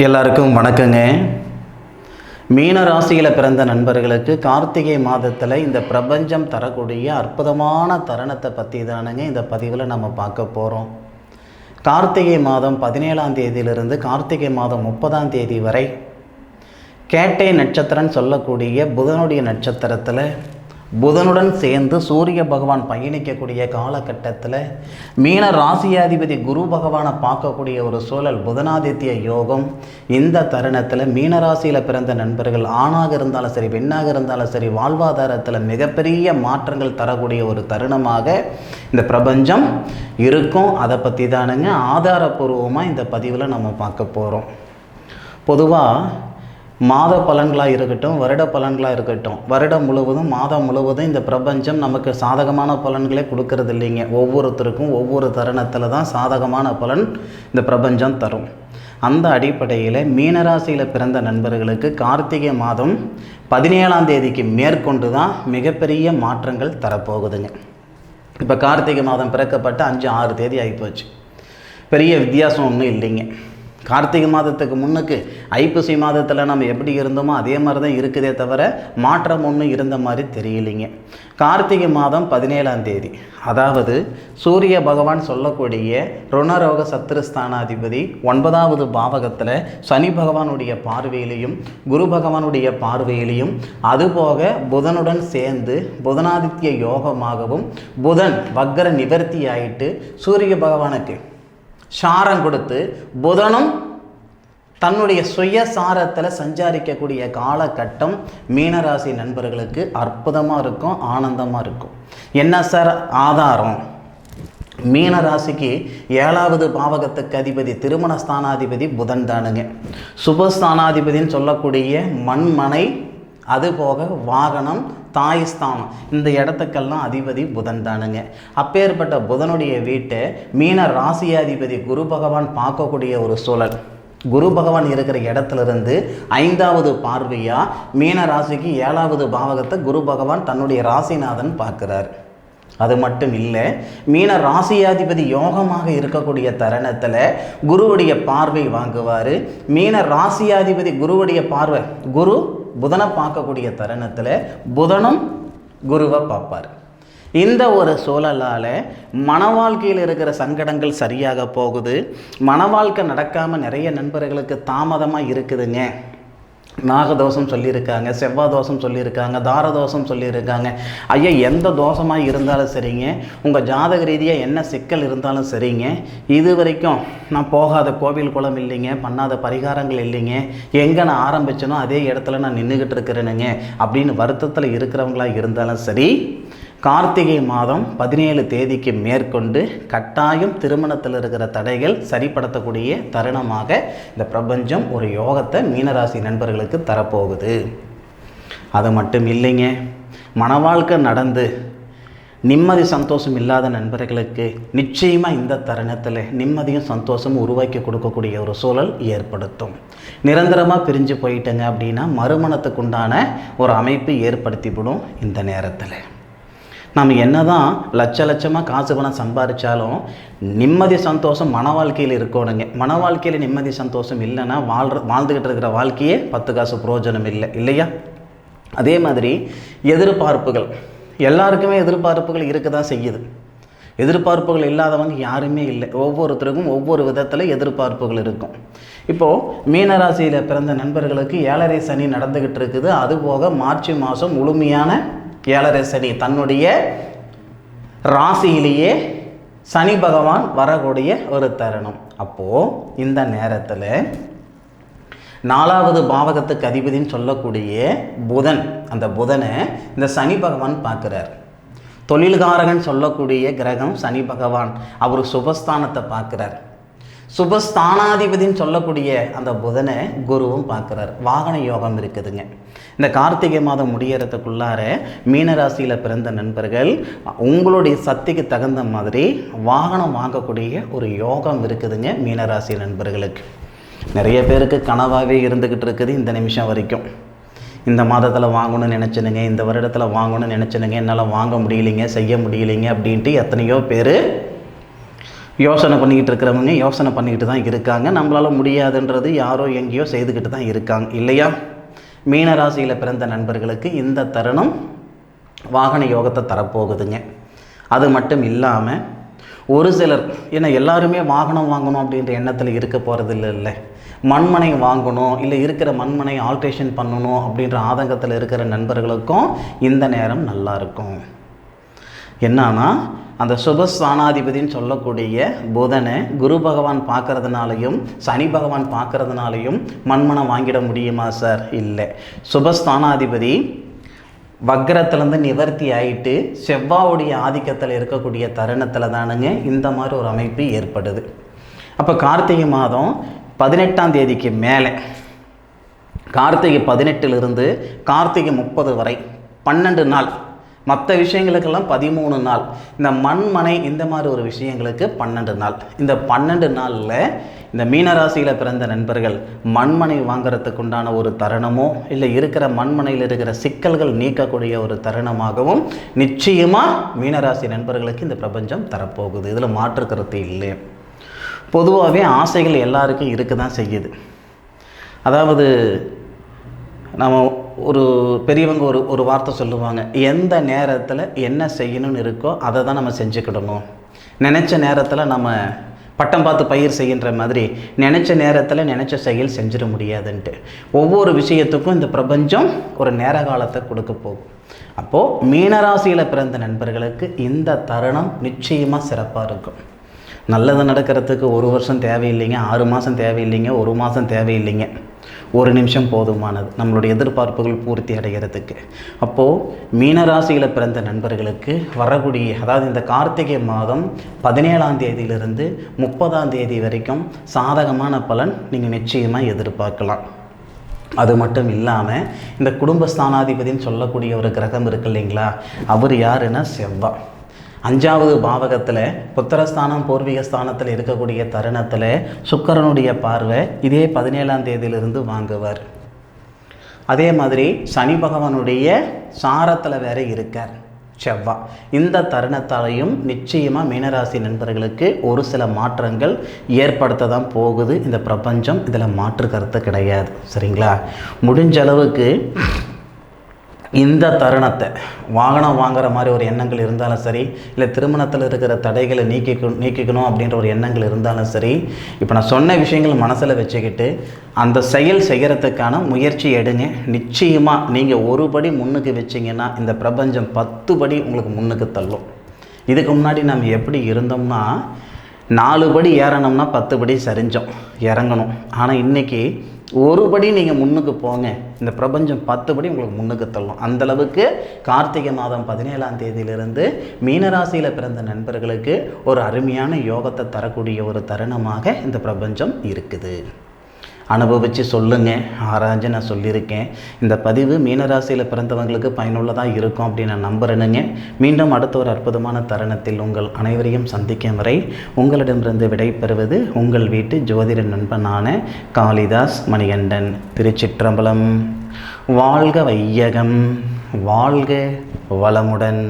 எல்லாருக்கும் வணக்கங்க. மீன ராசியில் பிறந்த நண்பர்களுக்கு கார்த்திகை மாதத்தில் இந்த பிரபஞ்சம் தரக்கூடிய அற்புதமான தருணத்தை பற்றி தானுங்க இந்த பதிவில் நம்ம பார்க்க போகிறோம். கார்த்திகை மாதம் 17ஆம் தேதியிலிருந்து கார்த்திகை மாதம் 30ஆம் தேதி வரை கேட்டை நட்சத்திரம்னு சொல்லக்கூடிய புதனுடைய நட்சத்திரத்தில் புதனுடன் சேர்ந்து சூரிய பகவான் பயணிக்கக்கூடிய காலகட்டத்தில் மீன ராசியாதிபதி குரு பகவானை பார்க்கக்கூடிய ஒரு சூழல், புதனாதித்ய யோகம். இந்த தருணத்தில் மீனராசியில் பிறந்த நண்பர்கள் ஆணாக இருந்தாலும் சரி பெண்ணாக இருந்தாலும் சரி வாழ்வாதாரத்தில் மிகப்பெரிய மாற்றங்கள் தரக்கூடிய ஒரு தருணமாக இந்த பிரபஞ்சம் இருக்கும். அதை பற்றி தானுங்க ஆதாரபூர்வமாக இந்த பதிவில் நம்ம பார்க்க போகிறோம். பொதுவாக மாத பலன்களாக இருக்கட்டும், வருட பலன்களாக இருக்கட்டும், வருடம் முழுவதும் மாதம் முழுவதும் இந்த பிரபஞ்சம் நமக்கு சாதகமான பலன்களே கொடுக்கறது இல்லைங்க. ஒவ்வொருத்தருக்கும் ஒவ்வொரு தருணத்தில் தான் சாதகமான பலன் இந்த பிரபஞ்சம் தரும். அந்த அடிப்படையில் மீனராசியில் பிறந்த நண்பர்களுக்கு கார்த்திகை மாதம் 17ஆம் தேதிக்கு மேற்கொண்டு தான் மிகப்பெரிய மாற்றங்கள் தரப்போகுதுங்க. இப்போ கார்த்திகை மாதம் பிறக்கப்பட்ட 5-6 தேதி ஆகிப்போச்சு. பெரிய வித்தியாசம் ஒன்றும் இல்லைங்க. கார்த்திகை மாதத்துக்கு முன்னுக்கு ஐப்பசி மாதத்தில் நம்ம எப்படி இருந்தோமோ அதே மாதிரி தான் இருக்குதே தவிர மாற்றம் ஒன்றும் இருந்த மாதிரி தெரியலைங்க. கார்த்திகை மாதம் 17ஆம் தேதி, அதாவது சூரிய பகவான் சொல்லக்கூடிய ருணரோக சத்துருஸ்தானாதிபதி 9வது பாவகத்தில் சனி பகவானுடைய பார்வையிலையும் குரு பகவானுடைய பார்வையிலையும் அதுபோக புதனுடன் சேர்ந்து புதனாதித்ய யோகமாகவும் புதன் வக்கர நிவர்த்தி ஆயிட்டு சூரிய பகவானுக்கு சாரம் கொடுத்து புதனும் தன்னுடைய சுயசாரத்தில் சஞ்சாரிக்கக்கூடிய காலகட்டம் மீனராசி நண்பர்களுக்கு அற்புதமாக இருக்கும், ஆனந்தமாக இருக்கும். என்ன சார் ஆதாரம்? மீனராசிக்கு 7வது பாவகத்துக்கு அதிபதி திருமண ஸ்தானாதிபதி புதன் தானுங்க. சுபஸ்தானாதிபதின்னு சொல்லக்கூடிய மண்மனை, அதுபோக வாகனம், தாய் ஸ்தானம், இந்த இடத்துக்கெல்லாம் அதிபதி புதன் தானுங்க. அப்பேற்பட்ட புதனுடைய வீட்டை மீன ராசியாதிபதி குரு பகவான் பார்க்கக்கூடிய ஒரு சூழல். குரு பகவான் இருக்கிற இடத்துலேருந்து 5வது பார்வையாக மீன ராசிக்கு 7வது பாவகத்தை குரு பகவான் தன்னுடைய ராசிநாதன் பார்க்குறார். அது மட்டும் இல்லை, மீன ராசியாதிபதி யோகமாக இருக்கக்கூடிய தருணத்தில் குருவுடைய பார்வை வாங்குவார். மீன ராசியாதிபதி குருவுடைய பார்வை, குரு புதனை பார்க்கக்கூடிய தருணத்தில் புதனும் குருவை பார்ப்பார். இந்த ஒரு சூழலால் மன வாழ்க்கையில் இருக்கிற சங்கடங்கள் சரியாக போகுது. மன வாழ்க்கை நடக்காமல் நிறைய நண்பர்களுக்கு தாமதமாக இருக்குதுங்க. நாகதோஷம் சொல்லியிருக்காங்க, செவ்வாய் தோஷம் சொல்லியிருக்காங்க, தாரதோஷம் சொல்லியிருக்காங்க. ஐயா, எந்த தோஷமாக இருந்தாலும் சரிங்க, உங்கள் ஜாதக ரீதியாக என்ன சிக்கல் இருந்தாலும் சரிங்க, இது வரைக்கும் நான் போகாத கோவில் குளம் இல்லைங்க, பண்ணாத பரிகாரங்கள் இல்லைங்க, எங்கே நான் ஆரம்பிச்சனோ அதே இடத்துல நான் நின்றுக்கிட்டு இருக்கிறேனுங்க அப்படின்னு வருத்தத்தில் இருக்கிறவங்களாக இருந்தாலும் சரி, கார்த்திகை மாதம் 17 தேதிக்கு மேற்கொண்டு கட்டாயம் திருமணத்தில் இருக்கிற தடைகள் சரிப்படுத்தக்கூடிய தருணமாக இந்த பிரபஞ்சம் ஒரு யோகத்தை மீனராசி நண்பர்களுக்கு தரப்போகுது. அது மட்டும் இல்லைங்க, மனவாழ்க்கை நடந்து நிம்மதி சந்தோஷம் இல்லாத நண்பர்களுக்கு நிச்சயமாக இந்த தருணத்தில் நிம்மதியும் சந்தோஷமும் உருவாக்கி கொடுக்கக்கூடிய ஒரு சூழல் ஏற்படுத்தும். நிரந்தரமாக பிரிஞ்சு போயிட்டங்க அப்படின்னா மறுமணத்துக்குண்டான ஒரு அமைப்பு ஏற்படுத்திவிடும். இந்த நேரத்தில் நம்ம என்ன தான் லட்சமாக காசு பணம் சம்பாதிச்சாலும் நிம்மதி சந்தோஷம் மன வாழ்க்கையில் இருக்கணுங்க. மன வாழ்க்கையில் நிம்மதி சந்தோஷம் இல்லைன்னா வாழ்ந்துக்கிட்டு இருக்கிற வாழ்க்கையே 10 காசு பிரயோஜனம் இல்லையா? அதே மாதிரி எதிர்பார்ப்புகள், எல்லாருக்குமே எதிர்பார்ப்புகள் இருக்க தான் செய்யுது. எதிர்பார்ப்புகள் இல்லாதவங்க யாருமே இல்லை. ஒவ்வொருத்தருக்கும் ஒவ்வொரு விதத்தில் எதிர்பார்ப்புகள் இருக்கும். இப்போது மீனராசியில் பிறந்த நண்பர்களுக்கு 7.5 சனி நடந்துக்கிட்டு இருக்குது. அதுபோக மார்ச் மாதம் முழுமையான 7.5 சனி, தன்னுடைய ராசியிலேயே சனி பகவான் வரக்கூடிய ஒரு தருணம். அப்போது இந்த நேரத்தில் 4வது பாவகத்துக்கு அதிபதின்னு சொல்லக்கூடிய புதன், அந்த புதனை இந்த சனி பகவான் பார்க்குறார். தொழில்காரகன் சொல்லக்கூடிய கிரகம் சனி பகவான், அவர் சுபஸ்தானத்தை பார்க்குறார். சுபஸ்தானாதிபதின்னு சொல்லக்கூடிய அந்த புதனை குருவும் பார்க்குறார். வாகன யோகம் இருக்குதுங்க. இந்த கார்த்திகை மாதம் முடியறதுக்குள்ளார மீனராசியில் பிறந்த நண்பர்கள் உங்களுடைய சக்திக்கு தகுந்த மாதிரி வாகனம் வாங்கக்கூடிய ஒரு யோகம் இருக்குதுங்க மீனராசி நண்பர்களுக்கு. நிறைய பேருக்கு கனவாகவே இருந்துக்கிட்டு இருக்குது இந்த நிமிஷம் வரைக்கும். இந்த மாதத்தில் வாங்கணும்னு நினச்சினுங்க, இந்த வருடத்தில் வாங்கணும்னு நினச்சினுங்க, என்னால் வாங்க முடியலைங்க, செய்ய முடியலைங்க அப்படின்ட்டு எத்தனையோ பேர் யோசனை பண்ணிக்கிட்டு இருக்கிறவங்க யோசனை பண்ணிக்கிட்டு தான் இருக்காங்க. நம்மளால் முடியாதுன்றது யாரோ எங்கேயோ செய்துக்கிட்டு தான் இருக்காங்க இல்லையா? மீனராசியில் பிறந்த நண்பர்களுக்கு இந்த தருணம் வாகன யோகத்தை தரப்போகுதுங்க. அது மட்டும் இல்லாமல் ஒரு சிலர், ஏன்னா எல்லாருமே வாகனம் வாங்கணும் அப்படின்ற எண்ணத்தில் இருக்க போகிறது இல்லை. மண்மனை வாங்கணும், இல்லை இருக்கிற மண்மனை ஆல்ட்ரேஷன் பண்ணணும் அப்படின்ற ஆதங்கத்தில் இருக்கிற நண்பர்களுக்கும் இந்த நேரம் நல்லா இருக்கும். என்னன்னா, அந்த சுபஸ்தானாதிபதினு சொல்லக்கூடிய புதனை குரு பகவான் பார்க்கறதுனாலையும் சனி பகவான் பார்க்கறதுனாலையும் மண்மனம் வாங்கிட முடியுமா சார்? இல்லை. சுபஸ்தானாதிபதி வக்ரத்திலேருந்து நிவர்த்தி ஆகிட்டு செவ்வாவுடைய ஆதிக்கத்தில் இருக்கக்கூடிய தருணத்தில் தானுங்க இந்த மாதிரி ஒரு அமைப்பு ஏற்படுது. அப்போ கார்த்திகை மாதம் 18ஆம் தேதிக்கு மேலே, கார்த்திகை 18லிருந்து கார்த்திகை 30 வரை 12 நாள், மற்ற விஷயங்களுக்கெல்லாம் 13 நாள், இந்த மண்மனை இந்த மாதிரி ஒரு விஷயங்களுக்கு 12 நாள். இந்த 12 நாளில் இந்த மீனராசியில் பிறந்த நண்பர்கள் மண்மனை வாங்கிறதுக்கு உண்டான ஒரு தருணமோ, இல்லை இருக்கிற மண்மனையில் இருக்கிற சிக்கல்கள் நீக்கக்கூடிய ஒரு தருணமாகவும் நிச்சயமாக மீனராசி நண்பர்களுக்கு இந்த பிரபஞ்சம் தரப்போகுது. இதில் மாற்று கருத்து இல்லை. பொதுவாகவே ஆசைகள் எல்லாருக்கும் இருக்க தான் செய்யுது. அதாவது நம்ம ஒரு பெரியவங்க ஒரு வார்த்தை சொல்லுவாங்க, எந்த நேரத்தில் என்ன செய்யணும்னு இருக்கோ அதை தான் நம்ம செஞ்சுக்கிடணும். நினச்ச நேரத்தில் நம்ம பட்டம் பார்த்து பயிர் செய்கின்ற மாதிரி நினச்ச நேரத்தில் நினச்ச செயல் செஞ்சிட முடியாதுன்ட்டு ஒவ்வொரு விஷயத்துக்கும் இந்த பிரபஞ்சம் ஒரு நேர காலத்தை கொடுக்க போகும். அப்போது மீனராசியில் பிறந்த நண்பர்களுக்கு இந்த தருணம் நிச்சயமாக சிறப்பாக இருக்கும். நல்லது நடக்கிறதுக்கு 1 வருஷம் தேவையில்லைங்க, 6 மாதம் தேவையில்லைங்க, 1 மாதம் தேவையில்லைங்க, 1 நிமிஷம் போதுமானது நம்மளுடைய எதிர்பார்ப்புகள் பூர்த்தி அடைகிறதுக்கு. அப்போது மீனராசியில் பிறந்த நண்பர்களுக்கு வரக்கூடிய, அதாவது இந்த கார்த்திகை மாதம் 17ஆம் தேதியிலிருந்து 30ஆம் தேதி வரைக்கும் சாதகமான பலன் நீங்கள் நிச்சயமாக எதிர்பார்க்கலாம். அது மட்டும் இல்லாமல் இந்த குடும்பஸ்தானாதிபதினு சொல்லக்கூடிய ஒரு கிரகம் இருக்கு இல்லைங்களா, அவர் யாருன்னா செவ்வாய். 5வது பாவகத்தில் புத்திரஸ்தானம் பூர்வீகஸ்தானத்தில் இருக்கக்கூடிய தருணத்தில் சுக்கிரனுடைய பார்வை இதே 17ஆம் தேதியிலிருந்து வாங்குவார். அதே மாதிரி சனி பகவானுடைய சாரத்தில் வேற இருக்கார் செவ்வாய். இந்த தருணத்தாலையும் நிச்சயமாக மீனராசி நண்பர்களுக்கு ஒரு சில மாற்றங்கள் ஏற்படுத்த தான் போகுது இந்த பிரபஞ்சம். இதில் மாற்று கருத்து கிடையாது. சரிங்களா? முடிஞ்ச அளவுக்கு இந்த தருணத்தை வாகனம் வாங்குகிற மாதிரி ஒரு எண்ணங்கள் இருந்தாலும் சரி, இல்லை திருமணத்தில் இருக்கிற தடைகளை நீக்கிக்கணும் அப்படின்ற ஒரு எண்ணங்கள் இருந்தாலும் சரி, இப்போ நான் சொன்ன விஷயங்கள் மனசில் வச்சுக்கிட்டு அந்த செயல் செய்கிறதுக்கான முயற்சி எடுங்க. நிச்சயமாக நீங்கள் ஒரு படி முன்னுக்கு வச்சிங்கன்னா இந்த பிரபஞ்சம் 10 படி உங்களுக்கு முன்னுக்கு தள்ளும். இதுக்கு முன்னாடி நம்ம எப்படி இருந்தோம்னா 4 படி ஏறணும்னா 10 படி சரிஞ்சோம் இறங்கணும். ஆனால் இன்றைக்கி ஒரு படி நீங்கள் முன்னுக்கு போங்க, இந்த பிரபஞ்சம் 10 படி உங்களுக்கு முன்னுக்கு தள்ளும். அந்தளவுக்கு கார்த்திகை மாதம் 17ஆம் தேதியிலிருந்து மீனராசியில் பிறந்த நண்பர்களுக்கு ஒரு அருமையான யோகத்தை தரக்கூடிய ஒரு தருணமாக இந்த பிரபஞ்சம் இருக்குது. அனுபவித்து சொல்லுங்கள், ஆராய்ஞ்சு நான் சொல்லியிருக்கேன். இந்த பதிவு மீனராசியில் பிறந்தவங்களுக்கு பயனுள்ளதாக இருக்கும் அப்படின்னு நான் நம்புகிறேனுங்க. மீண்டும் அடுத்த ஒரு அற்புதமான தருணத்தில் உங்கள் அனைவரையும் சந்திக்கும் வரை உங்களிடமிருந்து விடைபெறுவது உங்கள் வீட்டு ஜோதிட நண்பனான காளிதாஸ் மணிகண்டன். திருச்சிற்றம்பலம். வாழ்க வையகம், வாழ்க வளமுடன்.